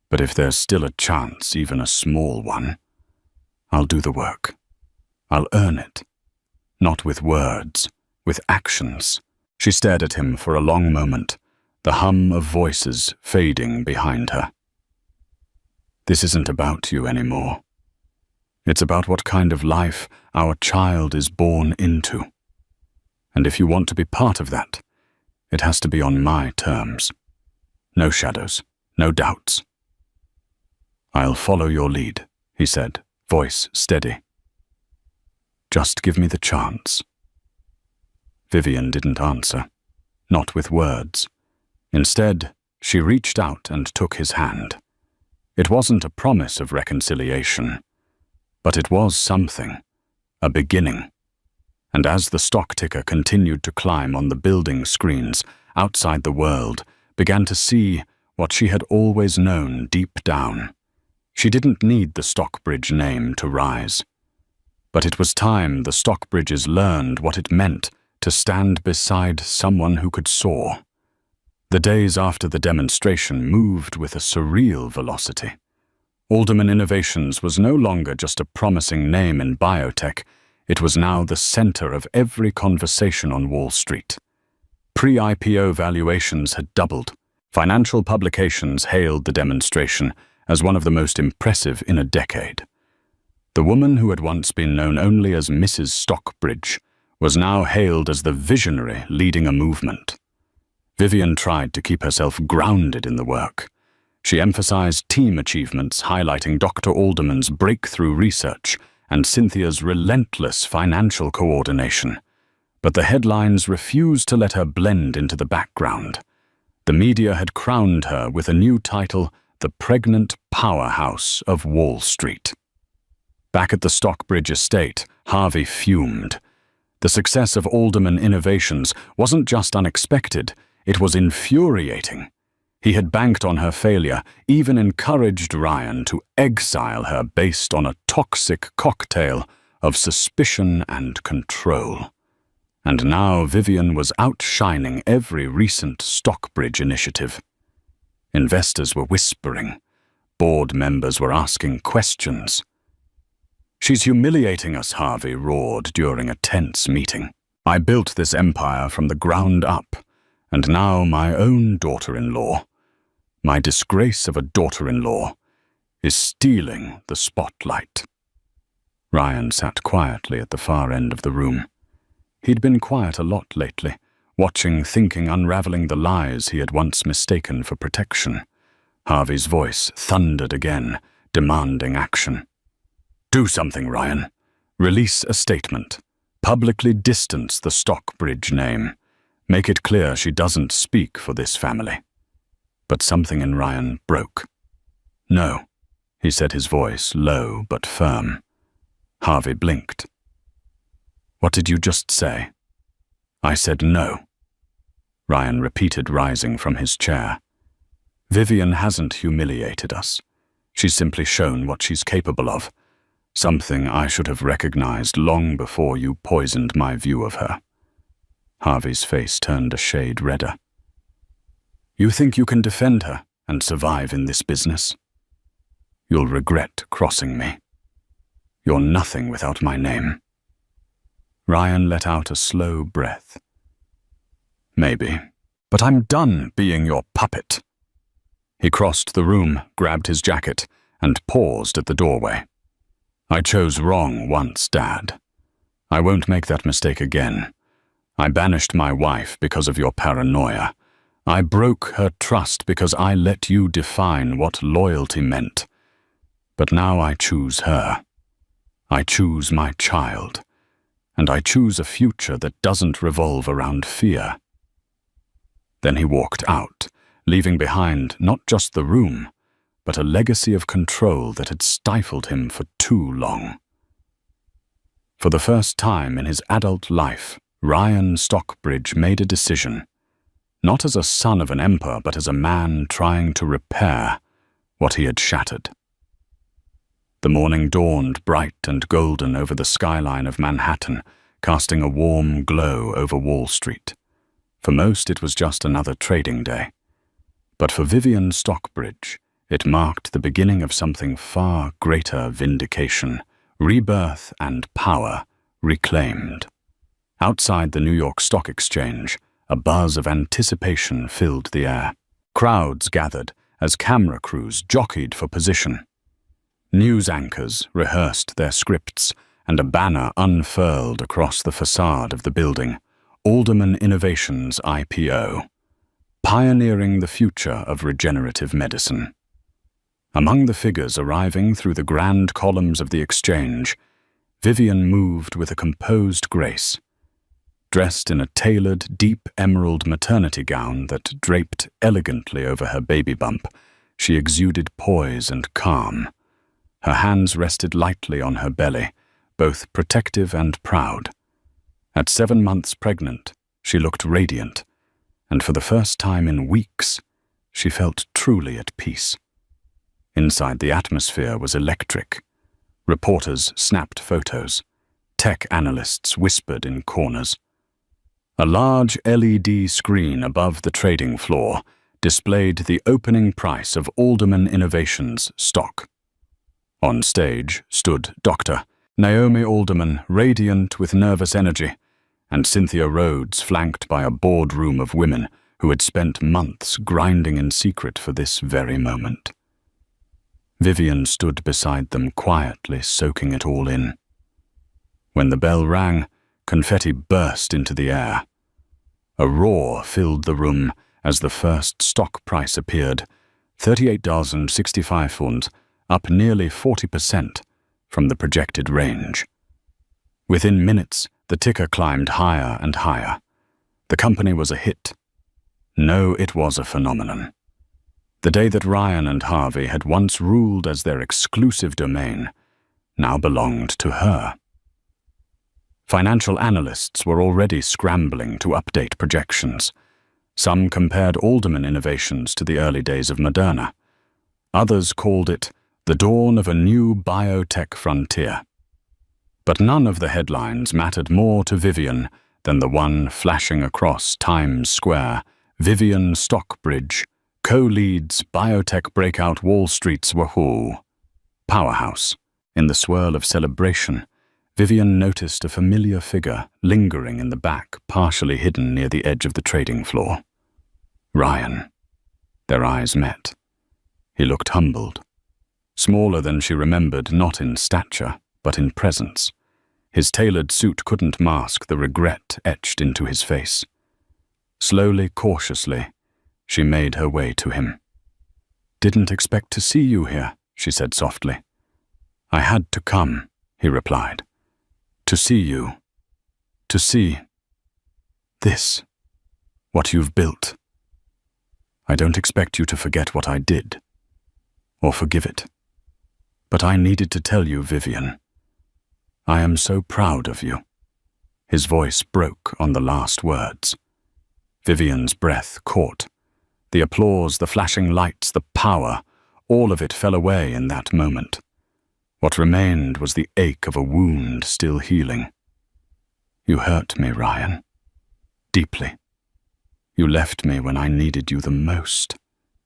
But if there's still a chance, even a small one, I'll do the work. I'll earn it. Not with words, with actions." She stared at him for a long moment, the hum of voices fading behind her. "This isn't about you anymore. It's about what kind of life our child is born into. And if you want to be part of that, it has to be on my terms. No shadows, no doubts." "I'll follow your lead," he said, voice steady. "Just give me the chance." Vivian didn't answer, not with words. Instead, She reached out and took his hand. It wasn't a promise of reconciliation, but it was something, a beginning. And as the stock ticker continued to climb on the building screens outside, the world began to see what she had always known deep down. She didn't need the Stockbridge name to rise. But it was time the Stockbridges learned what it meant to stand beside someone who could soar. The days after the demonstration moved with a surreal velocity. Alderman Innovations was no longer just a promising name in biotech. It was now the center of every conversation on Wall Street. Pre-IPO valuations had doubled. Financial publications hailed the demonstration as one of the most impressive in a decade. The woman who had once been known only as Mrs. Stockbridge was now hailed as the visionary leading a movement. Vivian tried to keep herself grounded in the work. She emphasized team achievements, highlighting Dr. Alderman's breakthrough research and Cynthia's relentless financial coordination. But the headlines refused to let her blend into the background. The media had crowned her with a new title, the pregnant powerhouse of Wall Street. Back at the Stockbridge estate, Harvey fumed. The success of Alderman Innovations wasn't just unexpected, it was infuriating. He had banked on her failure, even encouraged Ryan to exile her based on a toxic cocktail of suspicion and control. And now Vivian was outshining every recent Stockbridge initiative. Investors were whispering. Board members were asking questions. "She's humiliating us," Harvey roared during a tense meeting. "I built this empire from the ground up, and now my own daughter-in-law, my disgrace of a daughter-in-law, is stealing the spotlight." Ryan sat quietly at the far end of the room. He'd been quiet a lot lately, watching, thinking, unraveling the lies he had once mistaken for protection. Harvey's voice thundered again, demanding action. "Do something, Ryan. Release a statement. Publicly distance the Stockbridge name. Make it clear she doesn't speak for this family." But something in Ryan broke. "No," he said, his voice low but firm. Harvey blinked. "What did you just say?" "I said no," Ryan repeated, rising from his chair. "Vivian hasn't humiliated us. She's simply shown what she's capable of. Something I should have recognized long before you poisoned my view of her." Harvey's face turned a shade redder. "You think you can defend her and survive in this business? You'll regret crossing me. You're nothing without my name." Ryan let out a slow breath. "Maybe, but I'm done being your puppet." He crossed the room, grabbed his jacket, and paused at the doorway. "I chose wrong once, Dad. I won't make that mistake again. I banished my wife because of your paranoia. I broke her trust because I let you define what loyalty meant. But now I choose her. I choose my child. And I choose a future that doesn't revolve around fear." Then he walked out, leaving behind not just the room, but a legacy of control that had stifled him for too long. For the first time in his adult life, Ryan Stockbridge made a decision, not as a son of an emperor, but as a man trying to repair what he had shattered. The morning dawned bright and golden over the skyline of Manhattan, casting a warm glow over Wall Street. For most, it was just another trading day. But for Vivian Stockbridge, it marked the beginning of something far greater: vindication, rebirth, and power reclaimed. Outside the New York Stock Exchange, a buzz of anticipation filled the air. Crowds gathered as camera crews jockeyed for position. News anchors rehearsed their scripts, and a banner unfurled across the facade of the building: Alderman Innovations IPO, pioneering the future of regenerative medicine. Among the figures arriving through the grand columns of the exchange, Vivian moved with a composed grace. Dressed in a tailored, deep emerald maternity gown that draped elegantly over her baby bump, she exuded poise and calm. Her hands rested lightly on her belly, both protective and proud. At 7 months pregnant, she looked radiant, and for the first time in weeks, she felt truly at peace. Inside, the atmosphere was electric. Reporters snapped photos. Tech analysts whispered in corners. A large LED screen above the trading floor displayed the opening price of Alderman Innovations stock. On stage stood Dr. Naomi Alderman, radiant with nervous energy, and Cynthia Rhodes, flanked by a boardroom of women who had spent months grinding in secret for this very moment. Vivian stood beside them quietly, soaking it all in. When the bell rang, confetti burst into the air. A roar filled the room as the first stock price appeared, $38.65, up nearly 40% from the projected range. Within minutes, the ticker climbed higher and higher. The company was a hit. No, it was a phenomenon. The day that Ryan and Harvey had once ruled as their exclusive domain now belonged to her. Financial analysts were already scrambling to update projections. Some compared Alderman Innovations to the early days of Moderna. Others called it the dawn of a new biotech frontier. But none of the headlines mattered more to Vivian than the one flashing across Times Square: Vivian Stockbridge co-leads biotech breakout Wall Street's Wahoo powerhouse. In the swirl of celebration, Vivian noticed a familiar figure lingering in the back, partially hidden near the edge of the trading floor. Ryan. Their eyes met. He looked humbled. Smaller than she remembered, not in stature, but in presence. His tailored suit couldn't mask the regret etched into his face. Slowly, cautiously, she made her way to him. "Didn't expect to see you here," she said softly. "I had to come," he replied. "To see you. To see this, what you've built. I don't expect you to forget what I did, or forgive it. But I needed to tell you, Vivian. I am so proud of you." His voice broke on the last words. Vivian's breath caught. The applause, the flashing lights, the power, all of it fell away in that moment. What remained was the ache of a wound still healing. "You hurt me, Ryan. Deeply. You left me when I needed you the most,"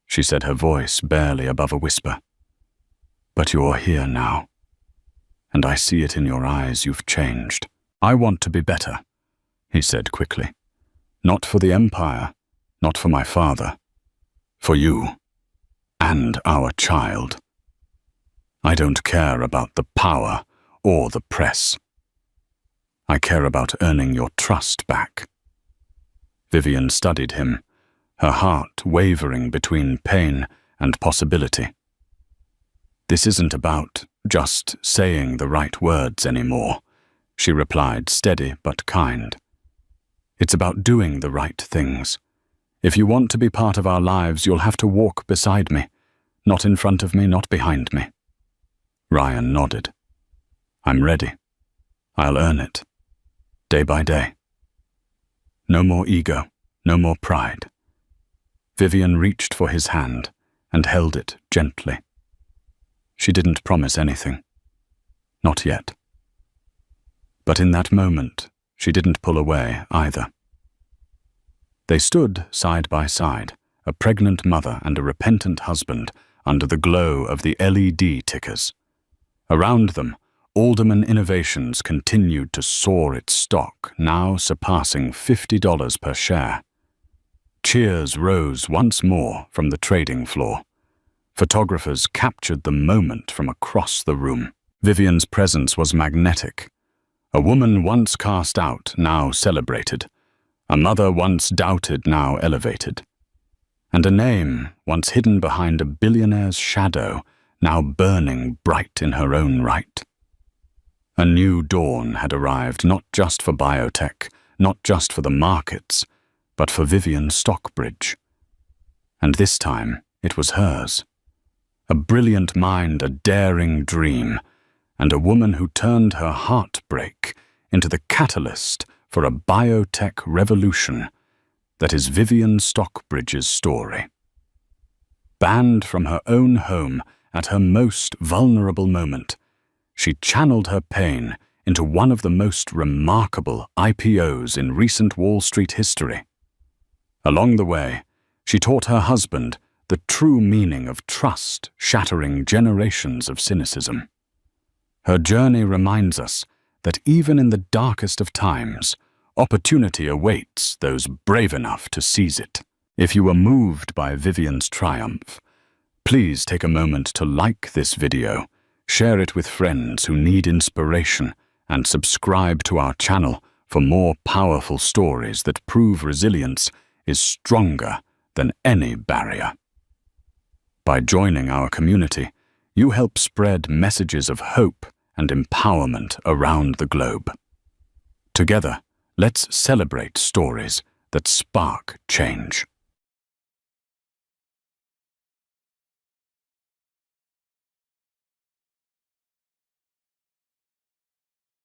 she said, her voice barely above a whisper. "But you're here now, and I see it in your eyes. You've changed." "I want to be better," he said quickly. "Not for the empire, not for my father. For you, and our child. I don't care about the power or the press. I care about earning your trust back." Vivian studied him, her heart wavering between pain and possibility. "This isn't about just saying the right words anymore," she replied, steady but kind. "It's about doing the right things. If you want to be part of our lives, you'll have to walk beside me, not in front of me, not behind me." Ryan nodded. "I'm ready. I'll earn it. Day by day. No more ego, no more pride." Vivian reached for his hand and held it gently. She didn't promise anything. Not yet. But in that moment, she didn't pull away either. They stood side by side, a pregnant mother and a repentant husband, under the glow of the LED tickers. Around them, Alderman Innovations continued to soar its stock, now surpassing $50 per share. Cheers rose once more from the trading floor. Photographers captured the moment from across the room. Vivian's presence was magnetic. A woman once cast out, now celebrated. A mother once doubted, now elevated. And a name, once hidden behind a billionaire's shadow, now burning bright in her own right. A new dawn had arrived, not just for biotech, not just for the markets, but for Vivian Stockbridge. And this time it was hers. A brilliant mind, a daring dream, and a woman who turned her heartbreak into the catalyst for a biotech revolution that is Vivian Stockbridge's story. Banned from her own home at her most vulnerable moment, she channeled her pain into one of the most remarkable IPOs in recent Wall Street history. Along the way, she taught her husband the true meaning of trust, shattering generations of cynicism. Her journey reminds us that even in the darkest of times, opportunity awaits those brave enough to seize it. If you were moved by Vivian's triumph, please take a moment to like this video, share it with friends who need inspiration, and subscribe to our channel for more powerful stories that prove resilience is stronger than any barrier. By joining our community, you help spread messages of hope and empowerment around the globe. Together, let's celebrate stories that spark change.